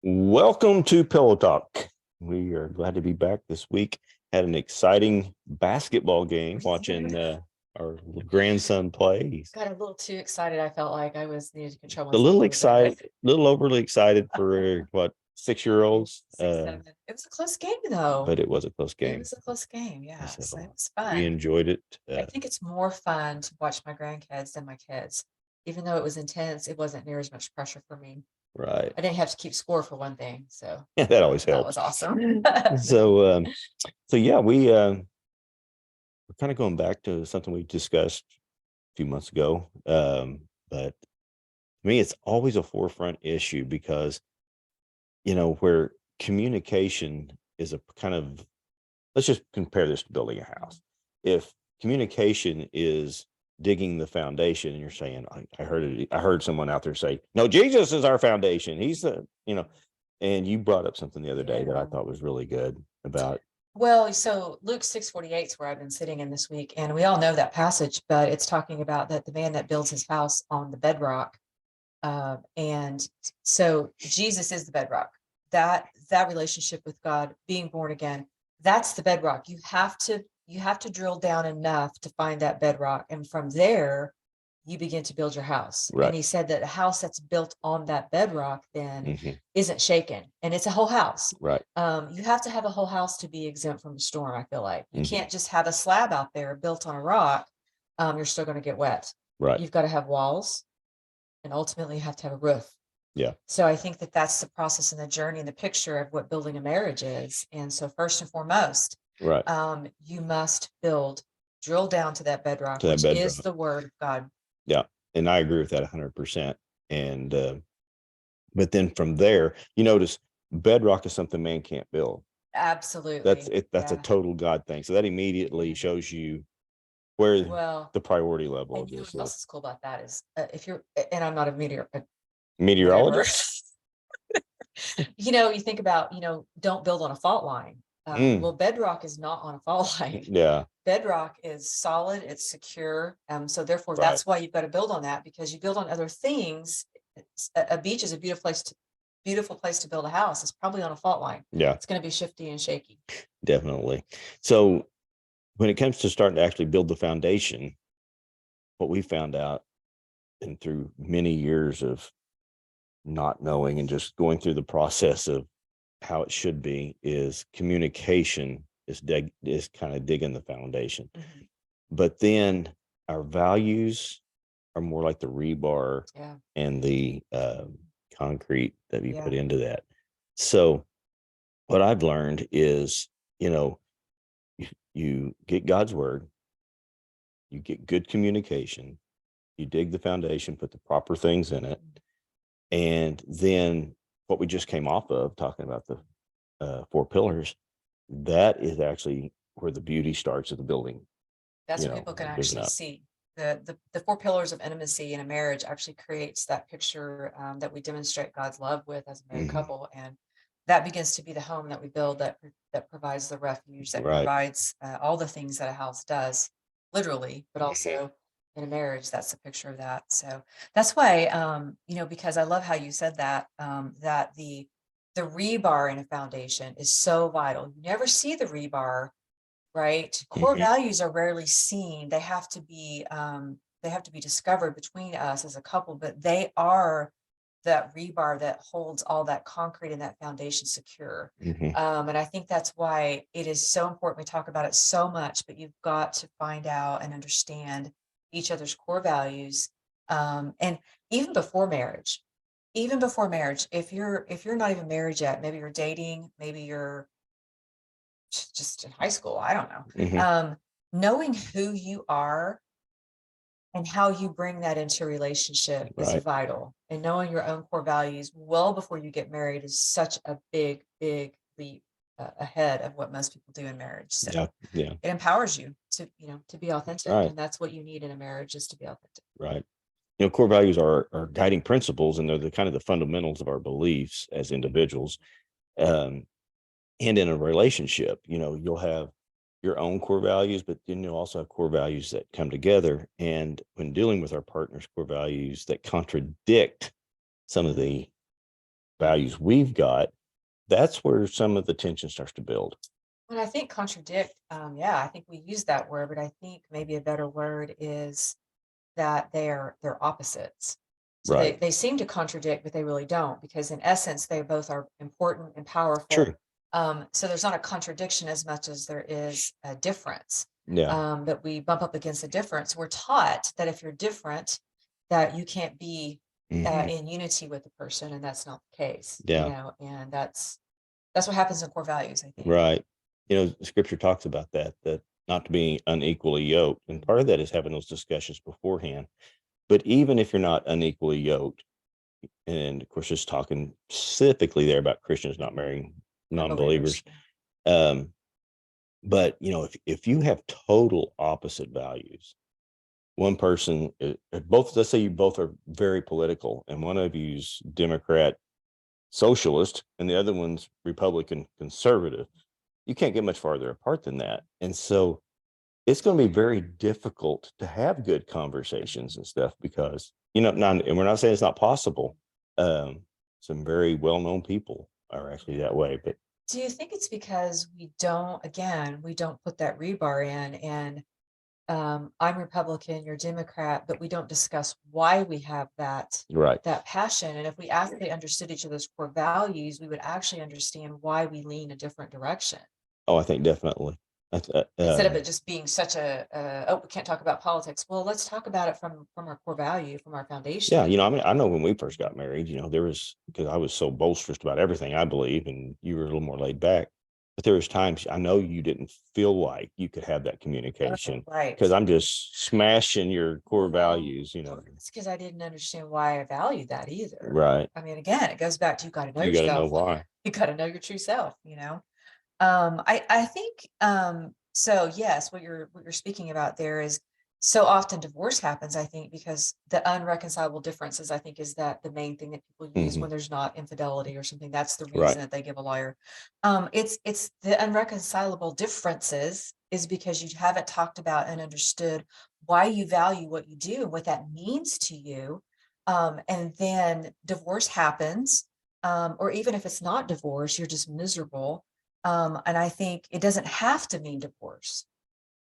Welcome to Pillow Talk. We are glad to be back this week. Had an exciting basketball game watching our grandson play. He's Got a little too excited. I felt like I was needed to control a myself little a little bit. excited, a little overly excited for what 6-year-olds. 6, 7. It was a close game, though. But it was a close It game. was a close game. Yeah, So so it was we fun. enjoyed it. I think it's more fun to watch my grandkids than my kids. Even though it was intense, it wasn't near as much pressure for me. Right. I didn't have to keep score for one thing, so Yeah, that always that was helps. awesome. So yeah, we're kind of going back to something we discussed a few months ago. But to me, it's always a forefront issue because, where communication is a kind of, let's just compare this to building a house. If communication is digging the foundation and you're saying, I heard someone out there say, no, Jesus is our foundation. He's and you brought up something the other day that I thought was really good about. Well, so Luke 6:48 is where I've been sitting in this week, and we all know that passage, but it's talking about that the man that builds his house on the bedrock. And so Jesus is the bedrock. That relationship with God, being born again, that's the bedrock. You have to drill down enough to find that bedrock, and from there you begin to build your house. Right. And he said that a house that's built on that bedrock then Mhm. isn't shaken, and it's a whole house. Right. You have to have a whole house to be exempt from a storm. I feel like you Mhm. can't just have a slab out there built on a rock. You're still going to get wet. Right. You've got to have walls, and ultimately you have to have a roof. Yeah. So I think that that's the process and the journey and the picture of what building a marriage is. And so first and foremost, Right. you must drill down to that bedrock, To that which is bedrock. the word of God. Yeah. And I agree with that 100%. And, but then from there, you notice bedrock is something man can't build. Absolutely. That's it. That's a total God thing. So that immediately shows you where the priority level of And you know this what else is. is cool about that is if you're, and I'm not a Meteorologist. you think about, don't build on a fault line. Well, bedrock is not on a fault line. Yeah. Bedrock is solid, it's secure. So therefore, Right. that's why you've got to build on that, because you build on other things. A beach is a beautiful place to build a house. It's probably on a fault line. Yeah. It's going to be shifty and shaky. Definitely. So when it comes to starting to actually build the foundation, what we found out, and through many years of not knowing and just going through the process of how it should be, is communication is kind of digging the foundation. Mm-hmm. But then our values are more like the rebar and the concrete that we put into that. So what I've learned is, you get God's word, you get good communication, you dig the foundation, put the proper things in it. And then what we just came off of talking about the 4 pillars, that is actually where the beauty starts of the building. That's what people can actually see. The 4 pillars of intimacy in a marriage actually creates that picture that we demonstrate God's love with as a married couple, and that begins to be the home that we build, that provides the refuge, that provides all the things that a house does, literally, but also in a marriage, that's the picture of that. So that's why, because I love how you said that, that the rebar in a foundation is so vital. You never see the rebar. Right. Core values are rarely seen. They have to be discovered between us as a couple, but they are that rebar that holds all that concrete and that foundation secure. And I think that's why it is so important. We talk about it so much, but you've got to find out and understand each other's core values. And even before marriage, if you're not even married yet, maybe you're dating, maybe you're just in high school, I don't know. Knowing who you are and how you bring that into a relationship is vital. And knowing your own core values well before you get married is such a big leap ahead of what most people do in marriage. So it empowers you to be authentic, and that's what you need in a marriage, is to be authentic. Right. Core values are guiding principles, and they're the kind of the fundamentals of our beliefs as individuals. And in a relationship, you'll have your own core values, but then you'll also have core values that come together. And when dealing with our partner's core values that contradict some of the values we've got, that's where some of the tension starts to build. And I think contradict, yeah, I think we use that word, but I think maybe a better word is that they're opposites. So Right. they seem to contradict, but they really don't, because in essence, they both are important and powerful. True. So there's not a contradiction as much as there is a difference. Yeah. That we bump up against a difference. We're taught that if you're different, that you can't be Hmm. in unity with the person, and that's not the case. Yeah. And that's what happens in core values, I think. Right. Scripture talks about that not to be unequally yoked. And part of that is having those discussions beforehand. But even if you're not unequally yoked, and of course, just talking specifically there about Christians not marrying Unbelievers. non-believers. Um, but if you have total opposite values, one person, both, let's say you both are very political, and one of you's Democrat socialist, and the other one's Republican conservative, you can't get much farther apart than that. And so it's going to be very difficult to have good conversations and stuff because, and we're not saying it's not possible. Some very well-known people are actually that way, but Do you think it's because we don't put that rebar in, and I'm Republican, you're Democrat, but we don't discuss why we have right. that passion. And if we actually understood each other's core values, we would actually understand why we lean a different direction. Oh, I think definitely. Instead of it just being such oh, we can't talk about politics. Well, let's talk about it from our core value, from our foundation. Yeah, I mean, I know when we first got married, there was, because I was so boisterous about everything I believe, and you were a little more laid back. But there was times I know you didn't feel like you could have that communication Right. because I'm just smashing your core Well, values, it's because I didn't understand why I valued that either. Right. I mean, again, it goes back to you got to know You got to know yourself. why. You got to know your true self. I think so yes, what you're speaking about there is so often divorce happens, I think, because the unreconcilable differences, I think, is that the main thing that people use Hmm. when there's not infidelity or something. That's the Right. reason that they give a lawyer. It's the unreconcilable differences is because you haven't talked about and understood why you value what you do and what that means to you. And then divorce happens, or even if it's not divorce, you're just miserable. And I think it doesn't have to mean divorce,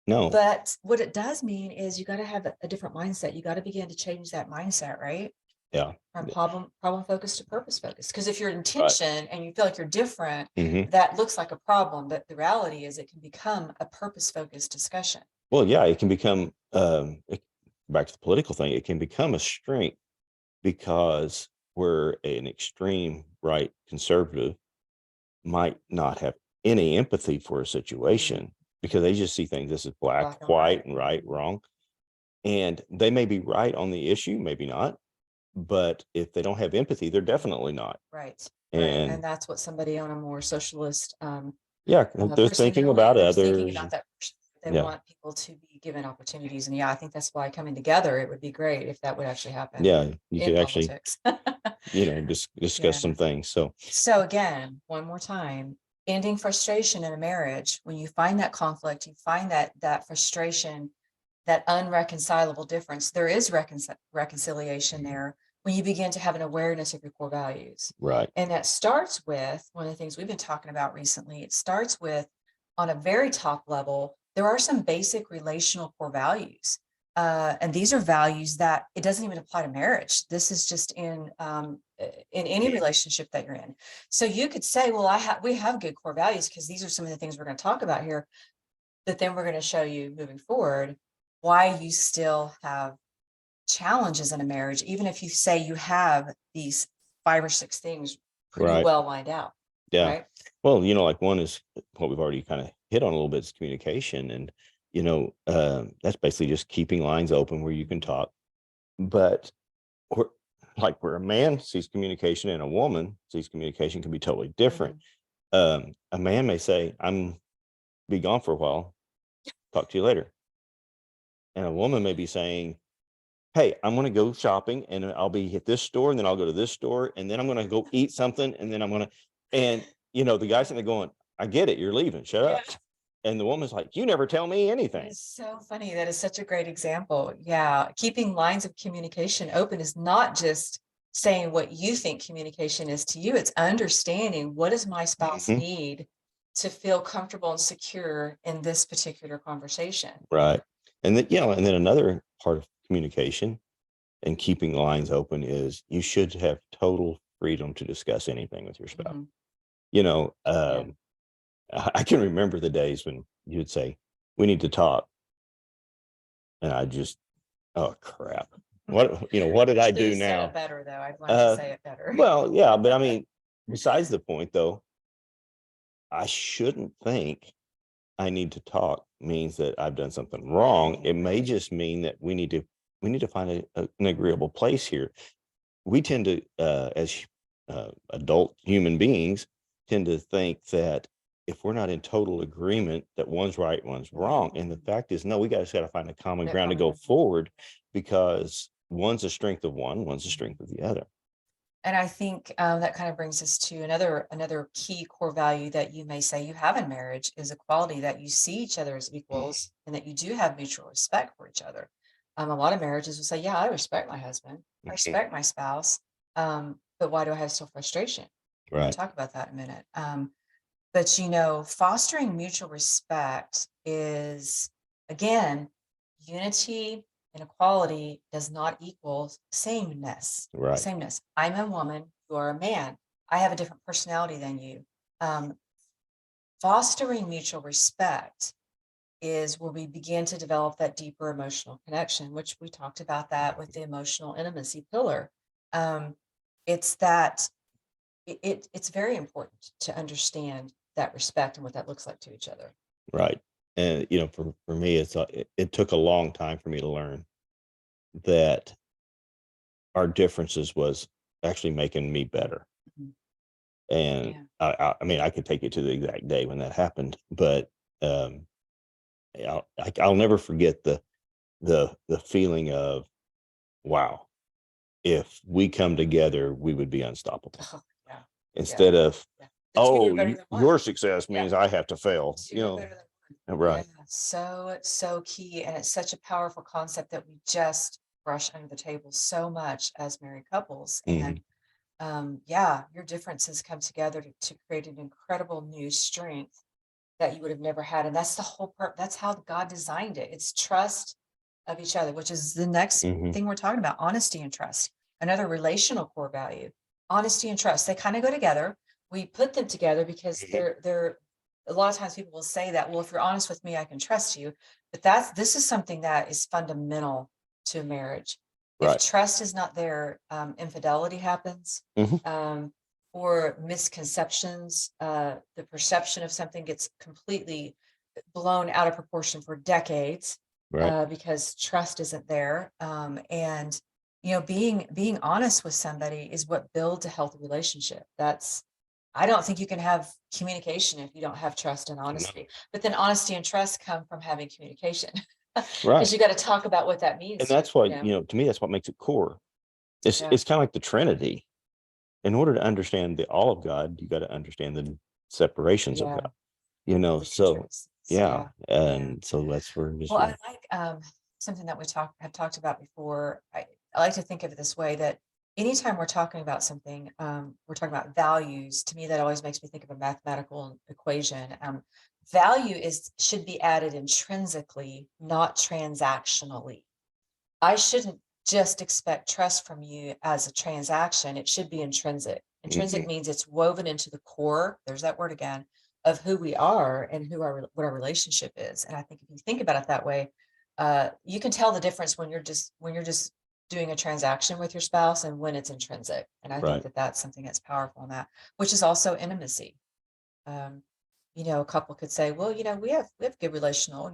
No. but what it does mean is you got to have a different mindset. You got to begin to change that mindset, right? Yeah. From problem focused to purpose focused. Because if you're in Right. tension and you feel like you're different, Hmm. that looks like a problem. But the reality is it can become a purpose focused discussion. Well, yeah, it can become, back to the political thing, it can become a strength because we're an extreme right conservative might not have any empathy for a situation because they just see things this is black, Black and white, white. and right, wrong. And they may be right on the issue, maybe not. But if they don't have empathy, they're definitely not. Right. Right. And And that's what somebody on a more socialist yeah, they're person thinking about they're just thinking others. about that person. They Yeah. want people to be given opportunities. And yeah, I think that's why coming together, it would be great if that would actually happen Yeah. You in could actually, politics. discuss Yeah. some things. So, So again, one more time, ending frustration in a marriage, when you find that conflict, you find that frustration, that unreconcilable difference, there is reconciliation there when you begin to have an awareness of your core values. right. And that starts with one of the things we've been talking about recently. It starts with, on a very top level, there are some basic relational core values. And these are values that it doesn't even apply to marriage. This is just in any relationship that you're in. So you could say, well, we have good core values because these are some of the things we're going to talk about here. But then we're going to show you moving forward why you still have challenges in a marriage, even if you say you have these 5 or 6 things pretty Right. well lined out. Yeah. Right. Well, like one is what we've already kind of hit on a little bit is communication. And, that's basically just keeping lines open where you can talk. But where, where a man sees communication and a woman sees communication can be totally different. A man may say, I'm be gone for a while, talk to you later. And a woman may be saying, hey, I'm going to go shopping and I'll be at this store and then I'll go to this store and then I'm going to go eat something and then I'm going to, and the guy's sitting there going, I get it, you're leaving, shut up. And the woman's like, you never tell me anything. It's so funny. That is such a great example. Yeah. Keeping lines of communication open is not just saying what you think communication is to you. It's understanding, what does my spouse Mhm. need to feel comfortable and secure in this particular conversation? Right. And then, and then another part of communication and keeping the lines open is you should have total freedom to discuss anything with your spouse. Mhm. You know, Yeah. I can remember the days when you would say, "We need to talk," and I just, "Oh crap! What did I Should do have said it now?" better, though. I've learned to Uh, say it better. well, yeah, but I mean, besides the point, though, I shouldn't think I need to talk means that I've done something wrong. It may Right. just mean that we need to find an agreeable place here. We tend to, as adult human beings, tend to think that if we're not in total agreement, that one's right, one's wrong. And the Mhm. fact is, no, we got to find a common No ground to common go ground. forward, because one's a strength of one, one's a Mhm. strength of the other. And I think that kind of brings us to another key core value that you may say you have in marriage is equality, that you see each other as equals and that you do have mutual respect for each other. A lot of marriages will say, "Yeah, I respect my husband, I Mhm. respect my spouse, but why do I have still frustration?" We're going to Right, talk about that in a minute. But fostering mutual respect is, again, unity and equality does not equal sameness. right, Sameness. I'm a woman, you are a man. I have a different personality than you. Um, Fostering mutual respect is where we begin to develop that deeper emotional connection, which we talked about that with the emotional intimacy pillar. Um, it's that it's very important to understand that respect and what that looks like to each other. right. And for me, it took a long time for me to learn that our differences was actually making me better. Mhm. And Yeah. I mean, I could take you to the exact day when that happened, but um, I'll never forget the feeling of, wow, if we come together, we would be unstoppable. Oh, yeah. Yeah. Instead of, Yeah. The two are oh, better than one. your success Yeah. means I have to fail. Two are better than one. Yeah. Right. So key. And it's such a powerful concept that we just brush under the table so much as married couples. Hmm. And yeah, your differences come together to create an incredible new strength that you would have never had. And that's the whole part. That's how God designed it. It's trust of each other, which is the next Hmm. thing we're talking about, honesty and trust. Another relational core value, honesty and trust. They kind of go together. We put them together because Hmm. they're a lot of times people will say that, well, if you're honest with me, I can trust you. But this is something that is fundamental to marriage. If Right. trust is not there, infidelity happens. Hmm. Um, or misconceptions, the perception of something gets completely blown out of proportion for decades, Right. because trust isn't there. And being honest with somebody is what builds a healthy relationship. I don't think you can have communication if you don't have trust and No. honesty. But then honesty and trust come from having communication, because Right. you got to talk about what that And means to you. that's what, to me, that's what makes it core. It's Yeah. it's kind of like the Trinity. In order to understand the all of God, you got to understand the separations of Yeah. God. The So intricacies. yeah, Yeah. Yeah. and so that's where just Well, I like something that we have talked about before. I like to think of it this way, that anytime we're talking about something, we're talking about values. To me, that always makes me think of a mathematical equation. Value should be added intrinsically, not transactionally. I shouldn't just expect trust from you as a transaction. It should be intrinsic. Intrinsic Mhm. means it's woven into the core, there's that word again, of who we are and what our relationship is. And I think if you think about it that way, you can tell the difference when you're just doing a transaction with your spouse and when it's intrinsic. And I think Right. that that's something that's powerful in that, which is also intimacy. Um, a couple could say, well, we have good relational,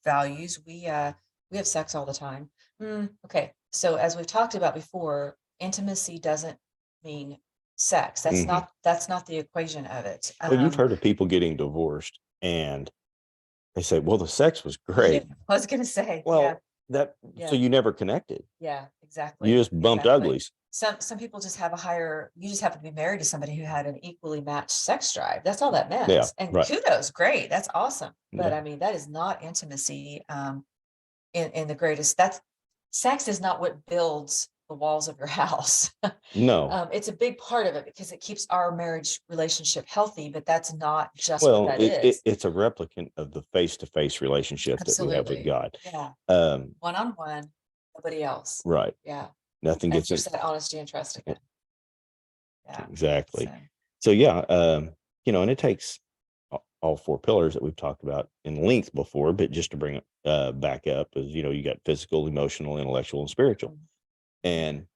values. We have sex all the time. Okay. So as we've talked about before, intimacy doesn't mean sex. That's Mhm. not that's not the equation of it. Well, you've heard of people getting divorced and they say, "Well, the sex was Yeah, great." I was gonna say, yeah, Well, so yeah. you never connected. Yeah, You exactly, just bumped exactly. uglies. Some people just have a higher you just happen to be married to somebody who had an equally matched sex drive. That's all that Yeah, meant. And right. kudos, great. That's awesome. But Yeah. I mean, that is not intimacy in the greatest. That's sex is not what builds the walls of your house. No. It's a big part of it because it keeps our marriage relationship healthy, but that's not just what Well, that is. it's a replicant of the face-to-face relationship that we have with Absolutely. God. Yeah. Um, One-on-one, nobody else. right. Yeah. Nothing And gets in. just that honesty and trust again. Yeah. Exactly. So, So yeah, and it takes all four pillars that we've talked about in length before, but just to bring it back up is, you got physical, emotional, intellectual, and spiritual. mm, And,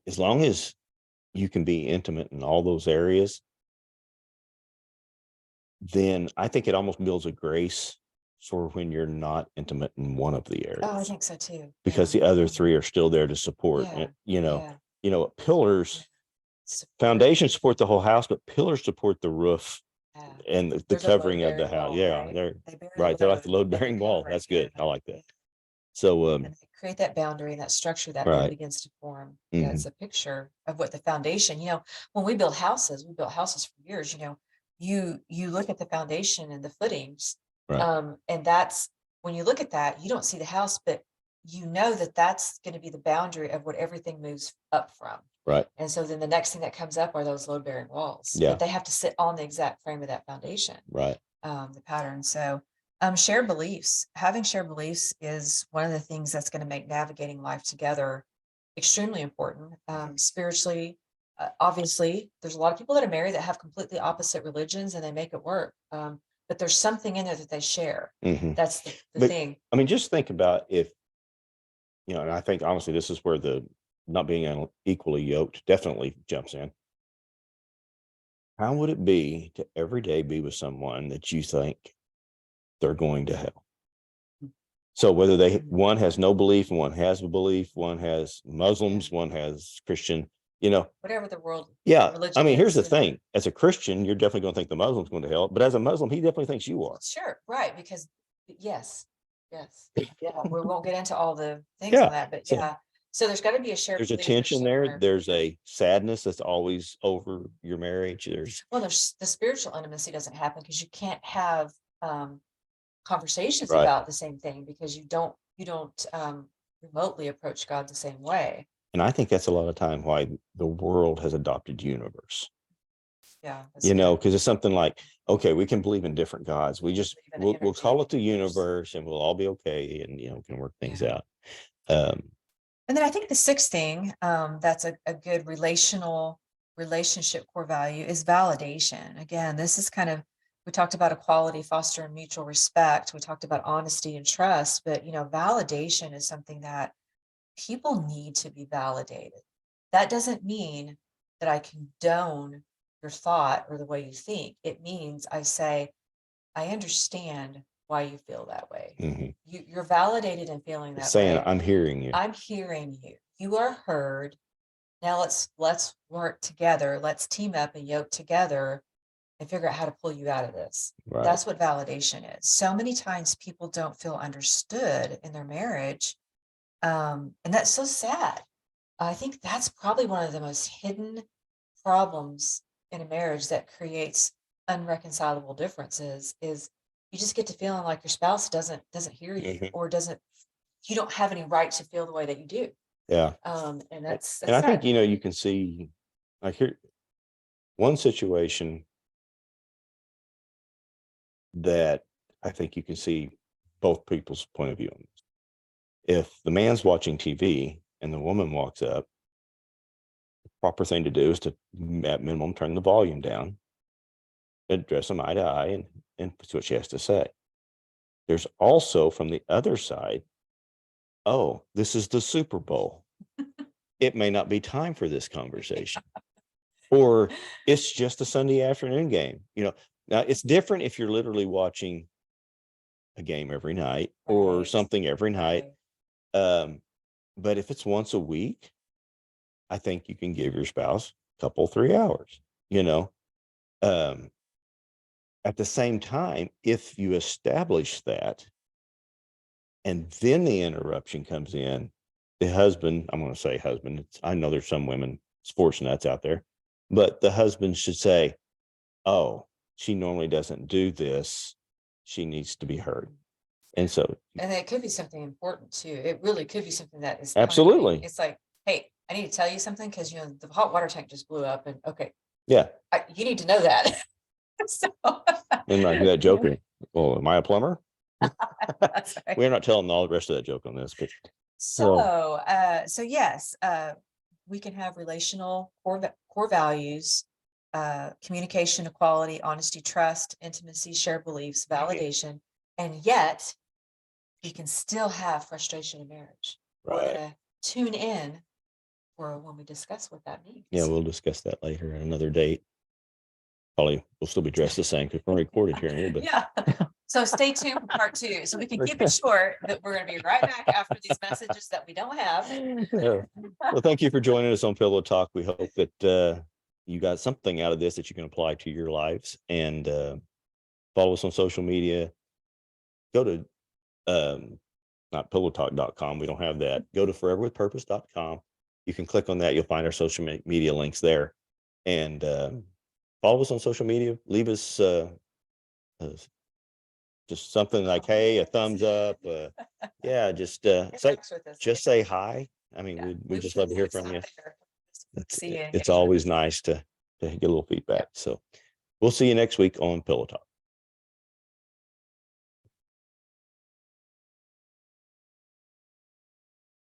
as long as you can be intimate in all those areas, then I think it almost builds a grace for when you're not intimate in one of the oh, I areas, think so too. because Yeah. the other three are still there to support. Yeah. Yeah. Pillars, Support. foundations support the whole house, but pillars support the roof Yeah. and the There's a covering of the load-bearing house. wall, Yeah, right? they're They bear the right. They're like the load, load but the bearing wall. covering, That's yeah. good. I like Yeah. that. So, And they create that boundary and that structure that then right. begins to form. Yeah, hmm it's a picture of what the foundation, when we build houses, we built houses for years, you look at the foundation and the footings. Right. And that's when you look at that, you don't see the house, but you know that that's going to be the boundary of what everything moves up from. Right. And so then the next thing that comes up are those load bearing walls, Yeah. but they have to sit on the exact frame of that foundation. Right. The pattern. So, shared beliefs, having shared beliefs is one of the things that's going to make navigating life together extremely important. Spiritually, obviously, there's a lot of people that are married that have completely opposite religions and they make it work. But there's something in there that they share. hmm That's the But thing. I mean, just think about if, and I think honestly, this is where the not being equally yoked definitely jumps in. How would it be to every day be with someone that you think they're going to hell? So whether one has no belief and one has a belief, one has Muslims, one has Christian, Whatever the world, yeah. religion I mean, here's is, the thing: as a Christian, you're definitely going to think the Muslim's going to hell, but as a Muslim, he definitely thinks you are. Sure, right? Because yes, yeah. We won't get into all the things Yeah. on that, but So yeah. So there's got to be a shared there's a belief. There's tension there. somewhere. There's a sadness that's always over your marriage. There's The spiritual intimacy doesn't happen because you can't have conversations right. about the same thing because you don't remotely approach God the same way. And I think that's a lot of time why the world has adopted universe. Yeah, Because it's something like, okay, we can believe in different gods. We'll call it the universe and we'll all be okay and can work things out. And then I think the sixth thing that's a good relationship core value is validation. Again, this is we talked about equality, fostering mutual respect. We talked about honesty and trust, but validation is something that people need to be validated. That doesn't mean that I condone your thought or the way you think. It means I say, I understand why you feel that way. Mm-hmm. You're validated in feeling that saying, way. I'm hearing you. I'm hearing you. You are heard. Now let's work together. Let's team up and yoke together and figure out how to pull you out of this. Right. That's what validation is. So many times people don't feel understood in their marriage. And that's so sad. I think that's probably one of the most hidden problems in a marriage that creates unreconcilable differences is you just get to feeling like your spouse doesn't hear you Mm-hmm. or you don't have any right to feel the way that you do. Yeah. And that's I sad. think, you can see like here, one situation that I think you can see both people's point of view on this. If the man's watching TV and the woman walks up, the proper thing to do is to, at minimum, turn the volume down, address them eye to eye, and see what she has to say. There's also from the other side, oh, this is the Super Bowl. It may not be time for this conversation. Or it's just a Sunday afternoon game. Now it's different if you're literally watching a game every night or something every night. But if it's once a week, I think you can give your spouse a couple, 3 hours, at the same time, if you establish that and then the interruption comes in, the husband, I'm going to say husband, I know there's some women sports nuts out there, but the husband should say, oh, she normally doesn't do this. She needs to be heard. And so, And it could be something important too. It really could be something that is absolutely. timely. It's like, hey, I need to tell you something because the hot water tank just blew up, and okay, Yeah. you need to know that. So, And like that joking. Well, am I a plumber? that's right. We're not telling all the rest of that joke on this, but So yes, we can have relational core values, communication, equality, honesty, trust, intimacy, shared beliefs, validation, and yet we can still have frustration in marriage. We're right. gonna tune in for when we discuss what that means. Yeah, we'll discuss that later at another date. Probably we'll still be dressed the same because we're recorded here in a little bit. Yeah. So stay tuned for part 2. So we can keep it short, that we're going to be right back after these messages that we don't have. Yeah. Well, thank you for joining us on Pillow Talk. We hope that you got something out of this that you can apply to your lives, and follow us on social media. Go to not pillowtalk.com. We don't have that. Go to foreverwithpurpose.com. You can click on that. You'll find our social media links there, and follow us on social media. Leave us just something like, hey, a thumbs up. Yeah, just say hi. I mean, we just love to hear from you. It's always nice to get a little feedback. So we'll see you next week on Pillow Talk.